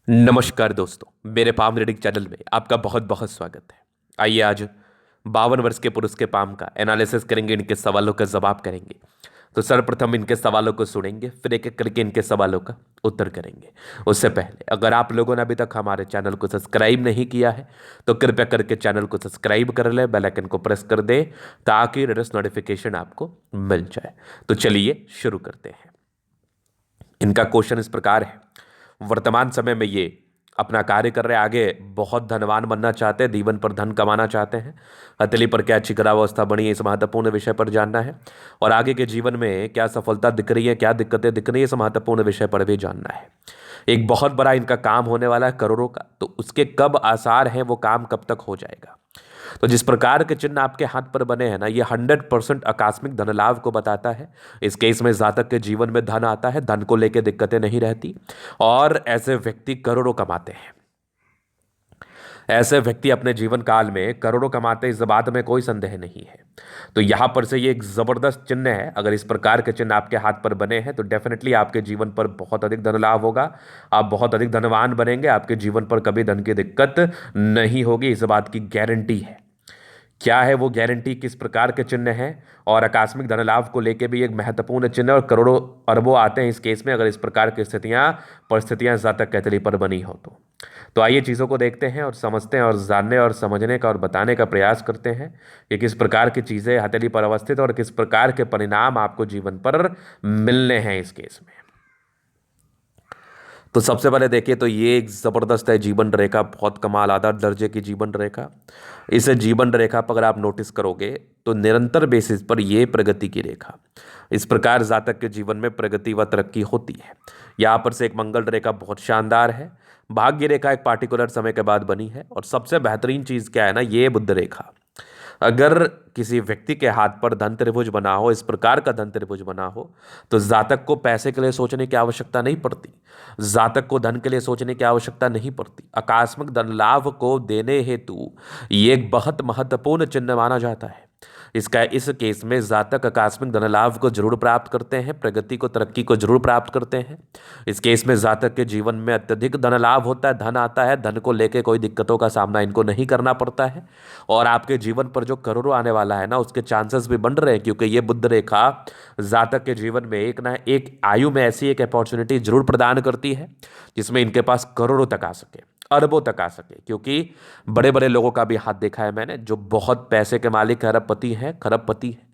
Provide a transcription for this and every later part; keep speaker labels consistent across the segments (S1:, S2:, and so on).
S1: नमस्कार दोस्तों, मेरे पाम रीडिंग चैनल में आपका बहुत बहुत स्वागत है। आइए आज 52 वर्ष के पुरुष के पाम का एनालिसिस करेंगे, इनके सवालों का जवाब करेंगे। तो सर्वप्रथम इनके सवालों को सुनेंगे, फिर एक एक करके इनके सवालों का उत्तर करेंगे। उससे पहले अगर आप लोगों ने अभी तक हमारे चैनल को सब्सक्राइब नहीं किया है तो कृपया करके चैनल को सब्सक्राइब कर ले, बेल आइकन को प्रेस कर दे ताकि लेटेस्ट नोटिफिकेशन आपको मिल जाए। तो चलिए शुरू करते हैं। इनका क्वेश्चन इस प्रकार है। वर्तमान समय में ये अपना कार्य कर रहे हैं, आगे बहुत धनवान बनना चाहते हैं, जीवन पर धन कमाना चाहते हैं। हथेली पर क्या छिद्रावस्था बनी है, इस महत्वपूर्ण विषय पर जानना है। और आगे के जीवन में क्या सफलता दिख रही है, क्या दिक्कतें दिख रही है, इस महत्वपूर्ण विषय पर भी जानना है। एक बहुत बड़ा इनका काम होने वाला है करोड़ों का, तो उसके कब आसार हैं, वो काम कब तक हो जाएगा। तो जिस प्रकार के चिन्ह आपके हाथ पर बने हैं ना, ये 100% आकस्मिक धन लाभ को बताता है। इस केस में जातक के जीवन में धन आता है, धन को लेकर दिक्कतें नहीं रहती और ऐसे व्यक्ति करोड़ों कमाते हैं। ऐसे व्यक्ति अपने जीवन काल में करोड़ों कमाते हैं, इस बात में कोई संदेह नहीं है। तो यहां पर से ये एक जबरदस्त चिन्ह है। अगर इस प्रकार के चिन्ह आपके हाथ पर बने हैं तो डेफिनेटली आपके जीवन पर बहुत अधिक धन लाभ होगा, आप बहुत अधिक धनवान बनेंगे, आपके जीवन पर कभी धन की दिक्कत नहीं होगी, इस बात की गारंटी है। क्या है वो गारंटी, किस प्रकार के चिन्ह हैं और आकस्मिक धन लाभ को लेकर भी एक महत्वपूर्ण चिन्ह और करोड़ों अरबों आते हैं इस केस में, अगर इस प्रकार की स्थितियां परिस्थितियां जातक कैथली पर बनी हो तो आइए चीज़ों को देखते हैं और समझते हैं और जानने और समझने का और बताने का प्रयास करते हैं कि किस प्रकार की चीज़ें हथेली पर अवस्थित और किस प्रकार के परिणाम आपको जीवन पर मिलने हैं इस केस में। तो सबसे पहले देखिए तो ये एक ज़बरदस्त है जीवन रेखा, बहुत कमाल आधार दर्जे की जीवन रेखा। इस जीवन रेखा पर अगर आप नोटिस करोगे तो निरंतर बेसिस पर ये प्रगति की रेखा, इस प्रकार जातक के जीवन में प्रगति व तरक्की होती है। यहाँ पर से एक मंगल रेखा बहुत शानदार है। भाग्य रेखा एक पार्टिकुलर समय के बाद बनी है और सबसे बेहतरीन चीज़ क्या है ना, ये बुध रेखा। अगर किसी व्यक्ति के हाथ पर धन त्रिभुज बना हो, इस प्रकार का धन त्रिभुज बना हो, तो जातक को पैसे के लिए सोचने की आवश्यकता नहीं पड़ती, जातक को धन के लिए सोचने की आवश्यकता नहीं पड़ती। आकस्मिक धन लाभ को देने हेतु ये एक बहुत महत्वपूर्ण चिन्ह माना जाता है। इसका इस केस में जातक आकस्मिक धन लाभ को जरूर प्राप्त करते हैं, प्रगति को तरक्की को जरूर प्राप्त करते हैं। इस केस में जातक के जीवन में अत्यधिक धन लाभ होता है, धन आता है, धन को लेकर कोई दिक्कतों का सामना इनको नहीं करना पड़ता है। और आपके जीवन पर जो करोड़ों आने वाला है ना, उसके चांसेस भी बढ़ रहे हैं, क्योंकि ये बुध रेखा जातक के जीवन में एक ना एक आयु में ऐसी एक अपॉर्चुनिटी जरूर प्रदान करती है जिसमें इनके पास करोड़ों तक आ सके, अरबों तक आ सके। क्योंकि बड़े बड़े लोगों का भी हाथ देखा है मैंने, जो बहुत पैसे के मालिक अरबपति हैं, खरबपति हैं,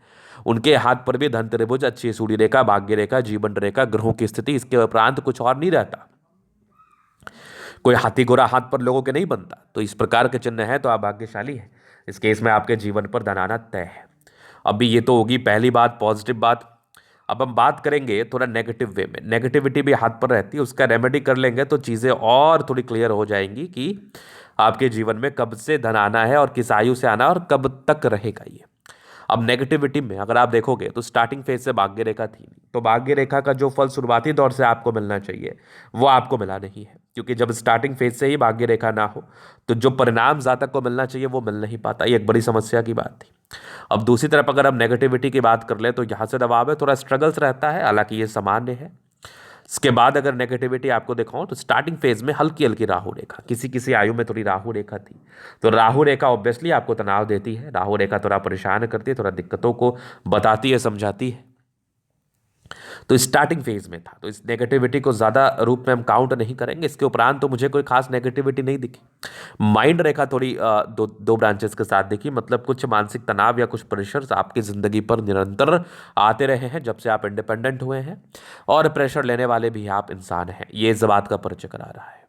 S1: उनके हाथ पर भी धन त्रिभुज, अच्छी सूर्य रेखा, भाग्य रेखा, जीवन रेखा, ग्रहों की स्थिति, इसके उपरांत कुछ और नहीं रहता। कोई हाथी घोड़ा हाथ पर लोगों के नहीं बनता। तो इस प्रकार के चिन्ह है तो आप भाग्यशाली हैं। इस केस में आपके जीवन पर धन आना तय है। अभी ये तो होगी पहली बात, पॉजिटिव बात। अब हम बात करेंगे थोड़ा नेगेटिव वे में। नेगेटिविटी भी हाथ पर रहती है, उसका रेमेडी कर लेंगे तो चीज़ें और थोड़ी क्लियर हो जाएंगी कि आपके जीवन में कब से धन आना है और किस आयु से आना और कब तक रहेगा ये। अब नेगेटिविटी में अगर आप देखोगे तो स्टार्टिंग फेज से भाग्य रेखा थी नहीं, तो भाग्य रेखा का जो फल शुरुआती दौर से आपको मिलना चाहिए वो आपको मिला नहीं है। क्योंकि जब स्टार्टिंग फेज से ही भाग्य रेखा ना हो तो जो परिणाम जातक को मिलना चाहिए वो मिल नहीं पाता, ये एक बड़ी समस्या की बात थी। अब दूसरी तरफ अगर हम नेगेटिविटी की बात कर ले तो यहाँ से दबाव है, थोड़ा स्ट्रगल्स रहता है, हालांकि ये सामान्य है। इसके बाद अगर नेगेटिविटी आपको दिखाऊं तो स्टार्टिंग फेज में हल्की हल्की राहु रेखा, किसी किसी आयु में थोड़ी राहु रेखा थी। तो राहु रेखा ऑब्वियसली आपको तनाव देती है, राहु रेखा थोड़ा परेशान करती है, थोड़ा दिक्कतों को बताती है, समझाती है। तो स्टार्टिंग फेज में था, तो इस नेगेटिविटी को ज़्यादा रूप में हम काउंट नहीं करेंगे। इसके उपरांत तो मुझे कोई खास नेगेटिविटी नहीं दिखी। माइंड रेखा थोड़ी दो ब्रांचेस के साथ दिखी, मतलब कुछ मानसिक तनाव या कुछ प्रेशर्स आपकी ज़िंदगी पर निरंतर आते रहे हैं जब से आप इंडिपेंडेंट हुए हैं, और प्रेशर लेने वाले भी आप इंसान हैं, ये इस बात का परिचय करा रहा है।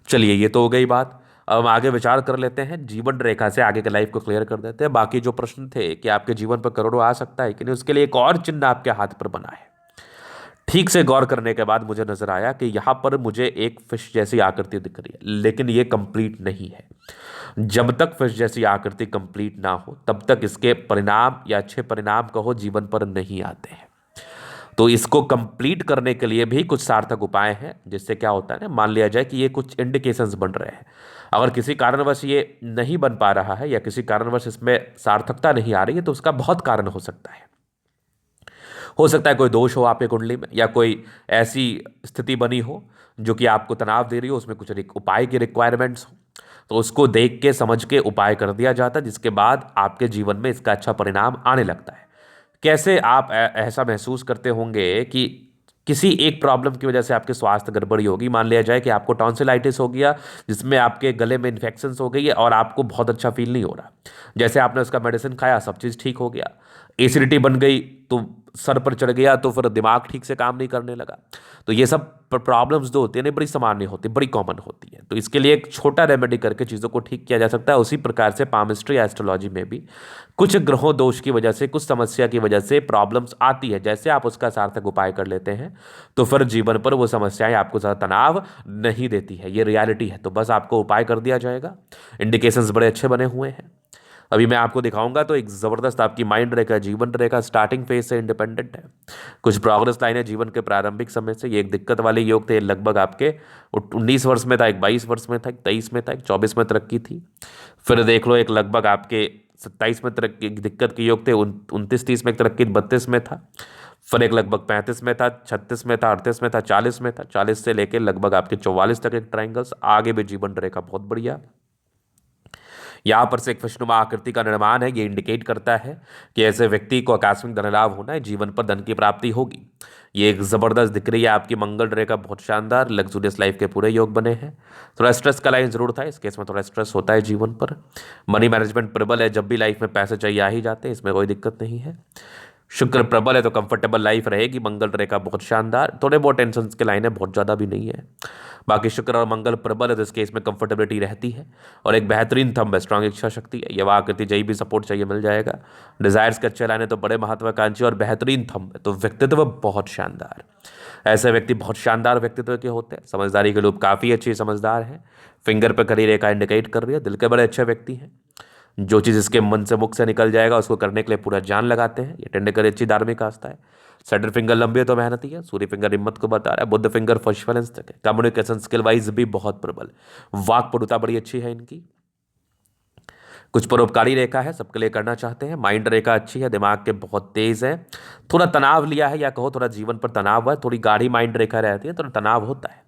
S1: चलिए ये तो हो गई बात। अब हम आगे विचार कर लेते हैं, जीवन रेखा से आगे के लाइफ को क्लियर कर देते हैं। बाकी जो प्रश्न थे कि आपके जीवन पर करोड़ों आ सकता है कि नहीं, उसके लिए एक और चिन्ह आपके हाथ पर बना है। ठीक से गौर करने के बाद मुझे नजर आया कि यहां पर मुझे एक फिश जैसी आकृति दिख रही है, लेकिन ये कंप्लीट नहीं है। जब तक फिश जैसी आकृति कंप्लीट ना हो तब तक इसके परिणाम या अच्छे परिणाम कहो जीवन पर नहीं आते हैं। तो इसको कंप्लीट करने के लिए भी कुछ सार्थक उपाय हैं, जिससे क्या होता है ना, मान लिया जाए कि ये कुछ इंडिकेशंस बन रहे हैं। अगर किसी कारणवश ये नहीं बन पा रहा है या किसी कारणवश इसमें सार्थकता नहीं आ रही है तो उसका बहुत कारण हो सकता है कोई दोष हो आपके कुंडली में, या कोई ऐसी स्थिति बनी हो जो कि आपको तनाव दे रही हो, उसमें कुछ उपाय की रिक्वायरमेंट्स हो, तो उसको देख के समझ के उपाय कर दिया जाता है, जिसके बाद आपके जीवन में इसका अच्छा परिणाम आने लगता है। कैसे आप ऐसा महसूस करते होंगे कि किसी एक प्रॉब्लम की वजह से आपके स्वास्थ्य गड़बड़ी होगी। मान लिया जाए कि आपको टॉन्सिलाइटिस हो गया, जिसमें आपके गले में इन्फेक्शंस हो गई है और आपको बहुत अच्छा फील नहीं हो रहा। जैसे आपने उसका मेडिसिन खाया, सब चीज़ ठीक हो गया, एसिडिटी बन गई तो सर पर चढ़ गया, तो फिर दिमाग ठीक से काम नहीं करने लगा। तो ये सब प्रॉब्लम्स जो होती है ना, बड़ी सामान्य होती है, बड़ी कॉमन होती है। तो इसके लिए एक छोटा रेमेडी करके चीज़ों को ठीक किया जा सकता है। उसी प्रकार से पामिस्ट्री या एस्ट्रोलॉजी में भी कुछ ग्रहों दोष की वजह से, कुछ समस्या की वजह से प्रॉब्लम्स आती है, जैसे आप उसका सार्थक उपाय कर लेते हैं तो फिर जीवन पर वो समस्याएं आपको ज़्यादा तनाव नहीं देती है। ये रियलिटी है। तो बस आपको उपाय कर दिया जाएगा। इंडिकेशंस बड़े अच्छे बने हुए हैं। अभी मैं आपको दिखाऊंगा तो एक ज़बरदस्त आपकी माइंड रेखा, जीवन रेखा स्टार्टिंग फेज से इंडिपेंडेंट है। कुछ प्रोग्रेस लाइनें जीवन के प्रारंभिक समय से। ये एक दिक्कत वाले योग थे, लगभग आपके 19 वर्ष में था, एक 22 वर्ष में था, एक 23 में था, एक 24 में तरक्की थी। फिर देख लो, एक लगभग आपके 27 में तरक्की दिक्कत के योग थे, 29-30 में एक तरक्की, 32 में था। फिर एक लगभग 35 में था, 36 में था, 38 में था, 40 में था, 40 से लेकर लगभग आपके 44 तक एक ट्राइंगल्स। आगे भी जीवन रेखा बहुत बढ़िया। यहाँ पर से एक विष्णुमा आकृति का निर्माण है। ये इंडिकेट करता है कि ऐसे व्यक्ति को आकस्मिक धन लाभ होना है, जीवन पर धन की प्राप्ति होगी। ये एक जबरदस्त दिख रही है आपकी मंगल रेखा, बहुत शानदार, लग्जूरियस लाइफ के पूरे योग बने हैं। थोड़ा स्ट्रेस का लाइन जरूर था, इस केस में थोड़ा स्ट्रेस होता है जीवन पर। मनी मैनेजमेंट प्रबल है, जब भी लाइफ में पैसे चाहिए आ ही जाते हैं, इसमें कोई दिक्कत नहीं है। शुक्र प्रबल है तो कंफर्टेबल लाइफ रहेगी। मंगल रेखा बहुत शानदार, थोड़े बहुत टेंशन के लाइन है, बहुत ज़्यादा भी नहीं है। बाकी शुक्र और मंगल प्रबल है तो इस केस में कंफर्टेबिलिटी रहती है। और एक बेहतरीन थंब है, स्ट्रांग इच्छा शक्ति है। ये आकृति जही भी सपोर्ट चाहिए मिल जाएगा। डिजायर्स के अच्छे लाने तो बड़े महत्वाकांक्षी और बेहतरीन थंब है। तो व्यक्तित्व बहुत शानदार। ऐसे व्यक्ति बहुत शानदार व्यक्तित्व के होते हैं। समझदारी के लोग काफ़ी अच्छी समझदार हैं। फिंगर पर खड़ी रेखा इंडिकेट कर रही है, दिल के बड़े अच्छे व्यक्ति हैं। जो चीज़ इसके मन से मुख से निकल जाएगा उसको करने के लिए पूरा जान लगाते हैं। ये टेंडकर अच्छी धार्मिक आस्था है। सेटर फिंगर लंबी है तो मेहनती है। सूर्य फिंगर हिम्मत को बता रहा है। बुद्ध फिंगर फर्स्ट तक है। कम्युनिकेशन स्किल वाइज भी बहुत प्रबल। वाक पटुता बड़ी अच्छी है इनकी। कुछ परोपकारी रेखा है, सबके लिए करना चाहते हैं। माइंड रेखा अच्छी है, दिमाग के बहुत तेज है। थोड़ा तनाव लिया है या कहो थोड़ा जीवन पर तनाव है, थोड़ी गाढ़ी माइंड रेखा रहती है, थोड़ा तनाव होता है।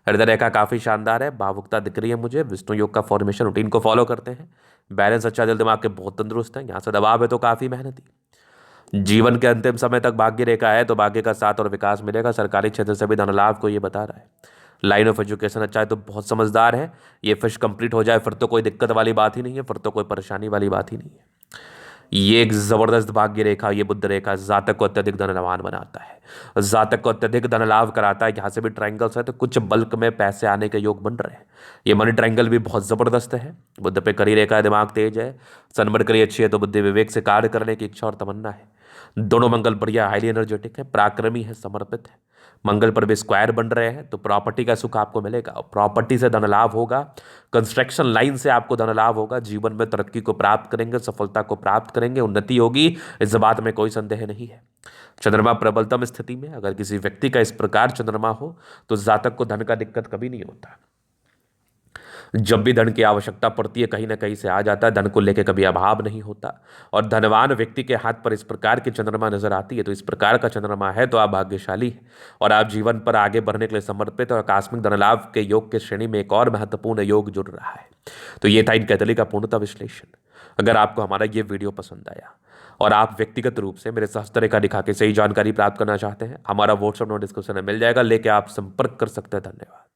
S1: हृदय रेखा काफ़ी शानदार है, भावुकता दिख रही है मुझे। विष्णु योग का फॉर्मेशन रूटीन को फॉलो करते हैं। बैलेंस अच्छा, दिल दिमाग के बहुत तंदुरुस्त हैं। यहाँ से दबाव है तो काफ़ी मेहनती। जीवन के अंतिम समय तक भाग्य रेखा है तो भाग्य का साथ और विकास मिलेगा। सरकारी क्षेत्र से भी धन लाभ को ये बता रहा है। लाइन ऑफ एजुकेशन अच्छा है तो बहुत समझदार है। ये फिश कंप्लीट हो जाए फिर तो कोई दिक्कत वाली बात ही नहीं है, फिर तो कोई परेशानी वाली बात ही नहीं है। ये एक जबरदस्त भाग्य रेखा, ये बुद्ध रेखा जातक को अत्यधिक धनवान बनाता है, जातक को अत्यधिक धन लाभ कराता है। यहाँ से भी ट्राइंगल्स है तो कुछ बल्क में पैसे आने के योग बन रहे हैं। ये मनी ट्राइंगल भी बहुत जबरदस्त है। बुद्ध पे करी रेखा है, दिमाग तेज है। सनबर्ड करी अच्छी है तो बुद्धि विवेक से कार्य करने की इच्छा और तमन्ना है। दोनों मंगल बढ़िया, हाईली एनर्जेटिक है, पराक्रमी है, समर्पित है। मंगल पर भी स्क्वायर बन रहे हैं तो प्रॉपर्टी का सुख आपको मिलेगा। प्रॉपर्टी से धन लाभ होगा, कंस्ट्रक्शन लाइन से आपको धन लाभ होगा। जीवन में तरक्की को प्राप्त करेंगे, सफलता को प्राप्त करेंगे, उन्नति होगी, इस बात में कोई संदेह नहीं है। चंद्रमा प्रबलतम स्थिति में अगर किसी व्यक्ति का इस प्रकार चंद्रमा हो तो जातक को धन का दिक्कत कभी नहीं होता। जब भी धन की आवश्यकता पड़ती है कहीं ना कहीं से आ जाता है। धन को लेकर कभी अभाव नहीं होता। और धनवान व्यक्ति के हाथ पर इस प्रकार की चंद्रमा नजर आती है तो इस प्रकार का चंद्रमा है तो आप भाग्यशाली हैं और आप जीवन पर आगे बढ़ने के लिए समर्पित। और आकस्मिक धनलाभ के योग के श्रेणी में एक और महत्वपूर्ण योग जुड़ रहा है। तो ये था इन कैथोलिक का पूर्णतः विश्लेषण। अगर आपको हमारा ये वीडियो पसंद आया और आप व्यक्तिगत रूप से मेरे हस्तरेखा दिखा के सही जानकारी प्राप्त करना चाहते हैं, हमारा व्हाट्सएप नोट डिस्क्रिप्शन में मिल जाएगा, लेके आप संपर्क कर सकते हैं। धन्यवाद।